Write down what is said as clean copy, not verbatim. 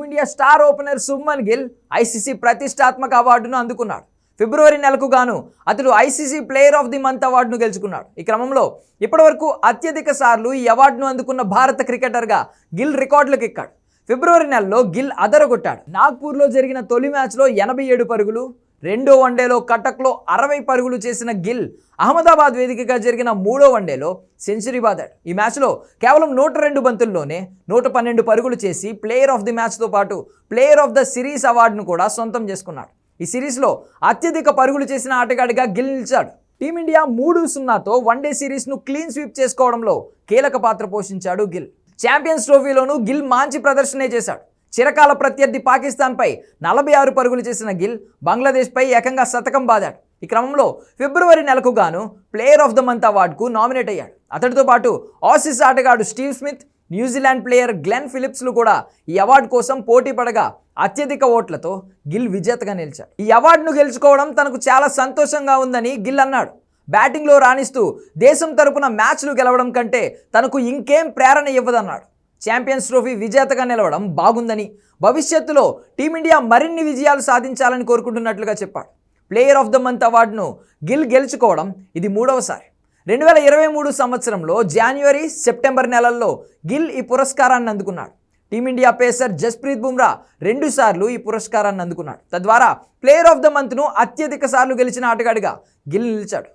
Team India star opener Shubman Gill ICC ప్రతిష్టాత్మక అవార్డును అందుకున్నాడు. ఫిబ్రవరి నెలకు గాను అతడు ICC player of the month అవార్డును గెలుచుకున్నాడు. ఈ క్రమంలో ఇప్పటివరకు అత్యధిక సార్లు ఈ అవార్డును అందుకున్న భారత క్రికెటర్గా గిల్ రికార్డులకు ఎక్కాడు. ఫిబ్రవరి నెలలో గిల్ అదరగొట్టాడు. నాగ్పూర్లో జరిగిన తొలి మ్యాచ్లో 87 పరుగులు, రెండో వన్డేలో కటక్లో 60 పరుగులు చేసిన గిల్ అహ్మదాబాద్ వేదికగా జరిగిన మూడో వన్డేలో సెంచరీ బాదాడు. ఈ మ్యాచ్లో కేవలం 102 బంతుల్లోనే 112 పరుగులు చేసి ప్లేయర్ ఆఫ్ ది మ్యాచ్తో పాటు ప్లేయర్ ఆఫ్ ద సిరీస్ అవార్డును కూడా సొంతం చేసుకున్నాడు. ఈ సిరీస్లో అత్యధిక పరుగులు చేసిన ఆటగాడిగా గిల్ నిలిచాడు. టీమిండియా 3-0తో వన్డే సిరీస్ను క్లీన్ స్వీప్ చేసుకోవడంలో కీలక పాత్ర పోషించాడు గిల్. ఛాంపియన్స్ ట్రోఫీలోనూ గిల్ మంచి ప్రదర్శనే చేశాడు. చిరకాల ప్రత్యర్థి పాకిస్తాన్పై 46 పరుగులు చేసిన గిల్ బంగ్లాదేశ్పై ఏకంగా శతకం బాదాడు. ఈ క్రమంలో ఫిబ్రవరి నెలకు గాను ప్లేయర్ ఆఫ్ ద మంత్ అవార్డుకు నామినేట్ అయ్యాడు. అతడితో పాటు ఆసీస్ ఆటగాడు Steve Smith, New Zealand player Glenn ఫిలిప్స్లు కూడా ఈ అవార్డు కోసం పోటీ పడగా అత్యధిక ఓట్లతో గిల్ విజేతగా నిలిచాడు. ఈ అవార్డును గెలుచుకోవడం తనకు చాలా సంతోషంగా ఉందని గిల్ అన్నాడు. బ్యాటింగ్లో రాణిస్తూ దేశం తరపున మ్యాచ్లు గెలవడం కంటే తనకు ఇంకేం ప్రేరణ ఇవ్వదన్నాడు. ఛాంపియన్స్ ట్రోఫీ విజేతగా నిలవడం బాగుందని, భవిష్యత్తులో టీమిండియా మరిన్ని విజయాలు సాధించాలని కోరుకుంటున్నట్లుగా చెప్పాడు. ప్లేయర్ ఆఫ్ ద మంత్ అవార్డును గిల్ గెలుచుకోవడం ఇది 3వసారి. 2023 సంవత్సరంలో జనవరి, సెప్టెంబర్ నెలల్లో గిల్ ఈ పురస్కారాన్ని అందుకున్నాడు. టీమిండియా పేసర్ జస్ప్రీత్ బుమ్రా 2 సార్లు ఈ పురస్కారాన్ని అందుకున్నాడు. తద్వారా ప్లేయర్ ఆఫ్ ద మంత్ను అత్యధిక సార్లు గెలిచిన ఆటగాడిగా గిల్ నిలిచాడు.